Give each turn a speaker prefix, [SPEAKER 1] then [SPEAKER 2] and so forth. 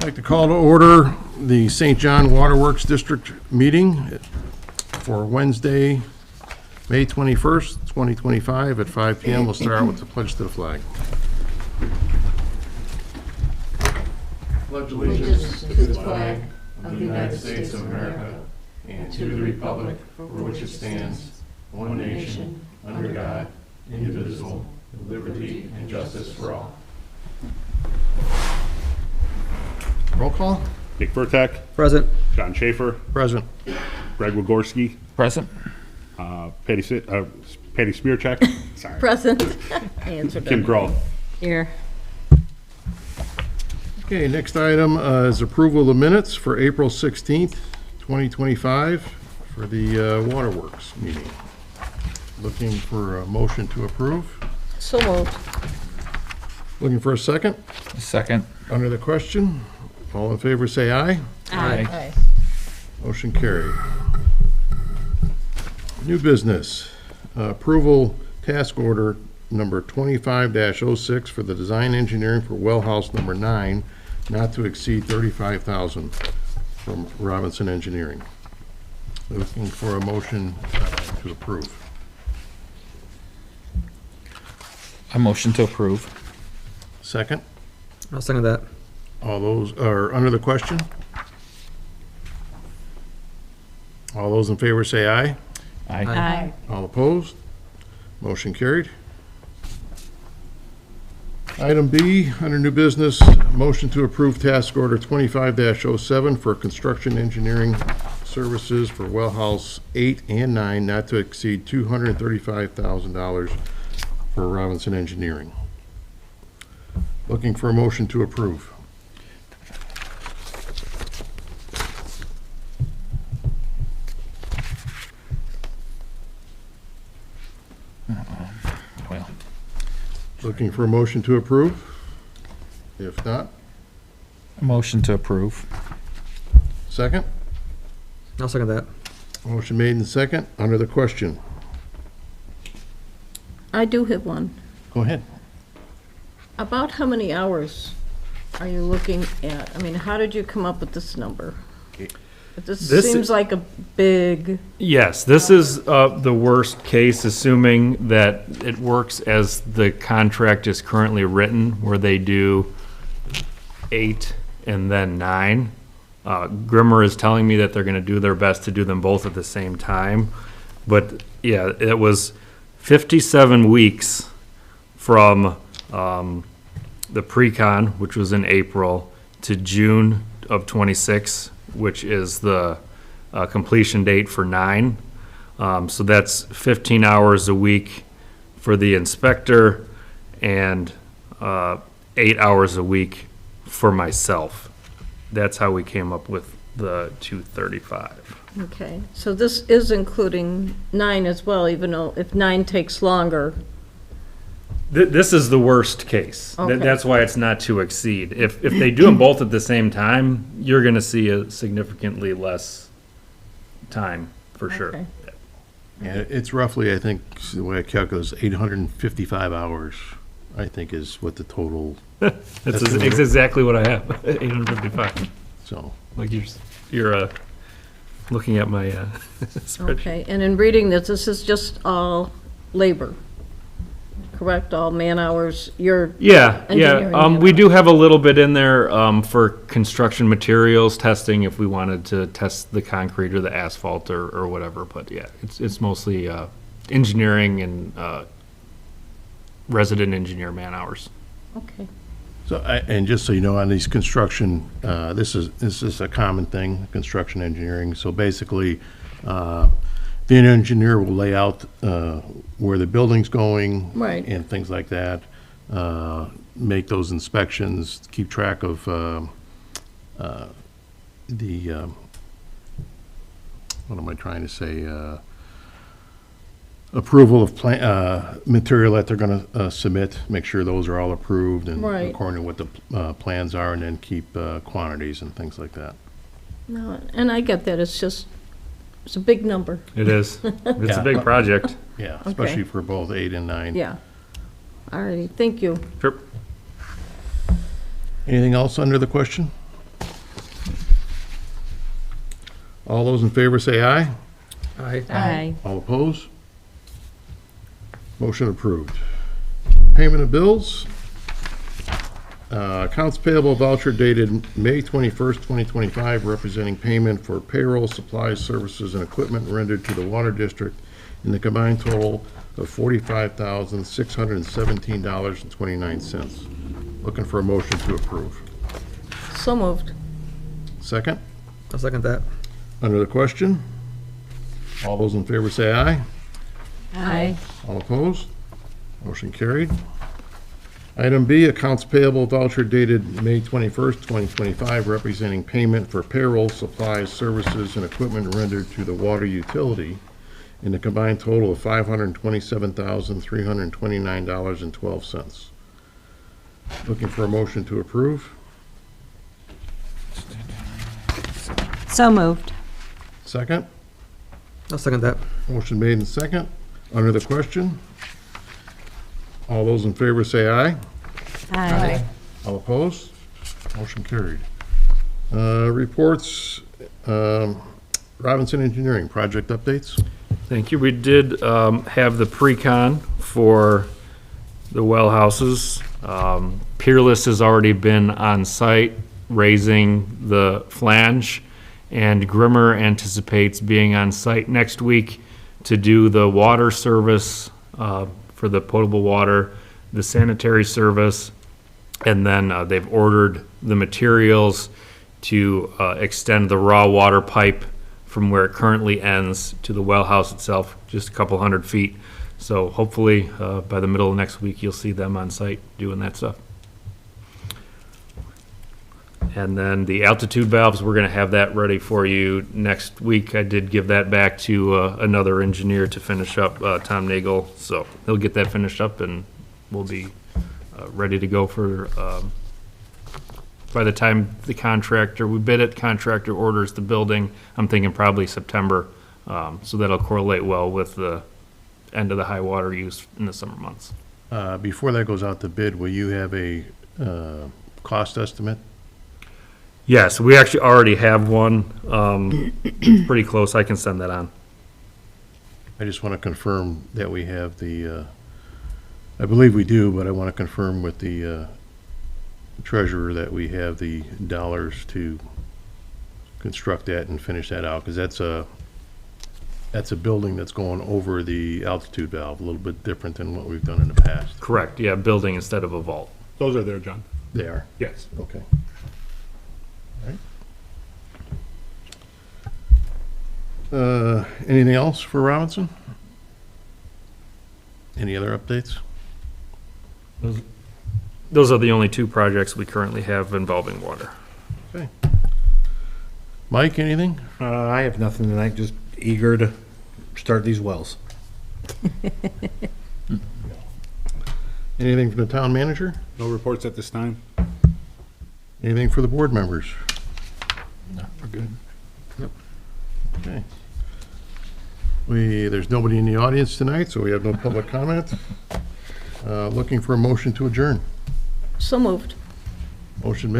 [SPEAKER 1] I'd like to call to order the St. John Waterworks District meeting for Wednesday, May 21st, 2025 at 5 p.m. We'll start out with the pledge to the flag.
[SPEAKER 2] Pledge allegiance to the flag of the United States of America and to the republic for which it stands, one nation, under God, indivisible, with liberty and justice for all.
[SPEAKER 1] Roll call.
[SPEAKER 3] Nick Burtek,
[SPEAKER 4] Present.
[SPEAKER 3] John Schaefer,
[SPEAKER 1] Present.
[SPEAKER 3] Greg Wigorski,
[SPEAKER 4] Present.
[SPEAKER 3] Patty Smearcheck, sorry,
[SPEAKER 5] Present. Answered
[SPEAKER 3] Kim
[SPEAKER 5] it.
[SPEAKER 3] Grohl.
[SPEAKER 5] Here.
[SPEAKER 1] Okay, next item is approval of the minutes for April 16th, 2025 for the Waterworks meeting. Looking for a motion to approve.
[SPEAKER 5] So moved.
[SPEAKER 1] Looking for a second.
[SPEAKER 4] Second.
[SPEAKER 1] Under the question, all in favor say aye.
[SPEAKER 4] Aye.
[SPEAKER 1] Motion carried. New business, approval task order number 25-06 for the design engineering for well house number 9, not to exceed $35,000 from Robinson Engineering. Looking for a motion to approve.
[SPEAKER 4] A motion to approve.
[SPEAKER 1] Second,
[SPEAKER 4] I'll second that.
[SPEAKER 1] all those are under the question? All those in favor say aye.
[SPEAKER 4] Aye.
[SPEAKER 1] All opposed? Motion carried. Item B, under new business, motion to approve task order 25-07 for construction engineering services for well house 8 and 9, not to exceed $235,000 for Robinson Engineering. Looking for a motion to approve.
[SPEAKER 4] Well,
[SPEAKER 1] Looking for a motion to approve? If not,
[SPEAKER 4] a motion to approve.
[SPEAKER 1] second?
[SPEAKER 4] I'll second that.
[SPEAKER 1] Motion made and second, under the question.
[SPEAKER 5] I do have one.
[SPEAKER 1] Go ahead.
[SPEAKER 5] About how many hours are you looking at? I mean, how did you come up with this number? This
[SPEAKER 6] This
[SPEAKER 5] seems like a big,
[SPEAKER 6] Yes, this is the worst case, assuming that it works as the contract is currently written, where they do 8 and then 9. Grimmer is telling me that they're going to do their best to do them both at the same time. But yeah, it was 57 weeks from the pre-con, which was in April, to June of 26, which is the completion date for 9. So that's 15 hours a week for the inspector and 8 hours a week for myself. That's how we came up with the 235.
[SPEAKER 5] okay. So this is including 9 as well, even though if 9 takes longer.
[SPEAKER 6] This is the worst case.
[SPEAKER 5] Okay.
[SPEAKER 6] That's why it's not to exceed. If they do them both at the same time, you're going to see a significantly less time, for sure.
[SPEAKER 5] Okay.
[SPEAKER 1] Yeah, it's roughly, I think, the way I calculate is 855 hours, I think is what the total,
[SPEAKER 6] That's exactly what I have, 855.
[SPEAKER 1] so.
[SPEAKER 6] Like you're looking at my spreadsheet.
[SPEAKER 5] Okay, and in reading this, this is just all labor, correct? All man hours,
[SPEAKER 6] Yeah,
[SPEAKER 5] Engineering
[SPEAKER 6] we do have a little bit in there for construction materials testing if we wanted to test the concrete or the asphalt or whatever. But yeah, it's mostly engineering and resident engineer man hours.
[SPEAKER 5] okay.
[SPEAKER 1] So, and just so you know, on these construction, this is a common thing, construction engineering. So basically, the engineer will lay out where the building's going.
[SPEAKER 5] Right.
[SPEAKER 1] And things like that. Make those inspections, keep track of the, what am I trying to say? Approval of material that they're going to submit, make sure those are all approved and
[SPEAKER 5] Right.
[SPEAKER 1] according to what the plans are, and then keep quantities and things like that.
[SPEAKER 5] No, and I get that, it's just, it's a big number,
[SPEAKER 6] It is. It's
[SPEAKER 1] Yeah.
[SPEAKER 6] a big project.
[SPEAKER 1] Yeah,
[SPEAKER 5] Okay.
[SPEAKER 1] especially for both 8 and 9.
[SPEAKER 5] yeah. All righty, thank you.
[SPEAKER 6] Sure.
[SPEAKER 1] Anything else under the question? All those in favor say aye.
[SPEAKER 4] Aye.
[SPEAKER 1] All opposed? Motion approved. Payment of bills. Accounts payable voucher dated May 21st, 2025, representing payment for payroll, supplies, services, and equipment rendered to the Water District in the combined total of $45,617.29. Looking for a motion to approve.
[SPEAKER 5] So moved.
[SPEAKER 1] Second?
[SPEAKER 4] I'll second that.
[SPEAKER 1] Under the question? All those in favor say aye.
[SPEAKER 5] Aye.
[SPEAKER 1] All opposed? Motion carried. Item B, accounts payable voucher dated May 21st, 2025, representing payment for payroll, supplies, services, and equipment rendered to the water utility in the combined total of $527,329.12. Looking for a motion to approve.
[SPEAKER 7] So moved.
[SPEAKER 1] Second?
[SPEAKER 4] I'll second that.
[SPEAKER 1] Motion made and second. Under the question? All those in favor say aye.
[SPEAKER 7] Aye.
[SPEAKER 1] All opposed? Motion carried. Reports, Robinson Engineering, project updates.
[SPEAKER 6] Thank you. We did have the pre-con for the well houses. Peerless has already been on site raising the flange, and Grimmer anticipates being on site next week to do the water service for the potable water, the sanitary service, and then they've ordered the materials to extend the raw water pipe from where it currently ends to the well house itself, just a couple 100 feet. So hopefully by the middle of next week, you'll see them on site doing that stuff. And then the altitude valves, we're going to have that ready for you next week. I did give that back to another engineer to finish up, Tom Nagel. So he'll get that finished up and we'll be ready to go for, by the time the contractor, we bid it, contractor orders the building, I'm thinking probably September. So that'll correlate well with the end of the high water use in the summer months.
[SPEAKER 1] Before that goes out to bid, will you have a cost estimate?
[SPEAKER 6] Yes, we actually already have one, pretty close. I can send that on.
[SPEAKER 1] I just want to confirm that we have the, I believe we do, but I want to confirm with the treasurer that we have the dollars to construct that and finish that out, because that's a building that's going over the altitude valve, a little bit different than what we've done in the past.
[SPEAKER 6] Correct, yeah, building instead of a vault.
[SPEAKER 3] Those are there, John.
[SPEAKER 1] They are?
[SPEAKER 3] Yes.
[SPEAKER 1] Okay. All right. Anything else for Robinson? Any other updates?
[SPEAKER 6] Those are the only two projects we currently have involving water.
[SPEAKER 1] Okay. Mike, anything?
[SPEAKER 8] I have nothing tonight, just eager to start these wells.
[SPEAKER 1] Anything from the town manager?
[SPEAKER 3] No reports at this time?
[SPEAKER 1] Anything for the board members?
[SPEAKER 4] No, we're good.
[SPEAKER 1] Okay. There's nobody in the audience tonight, so we have no public comment. Looking for a motion to adjourn.
[SPEAKER 5] So moved.
[SPEAKER 1] Motion made.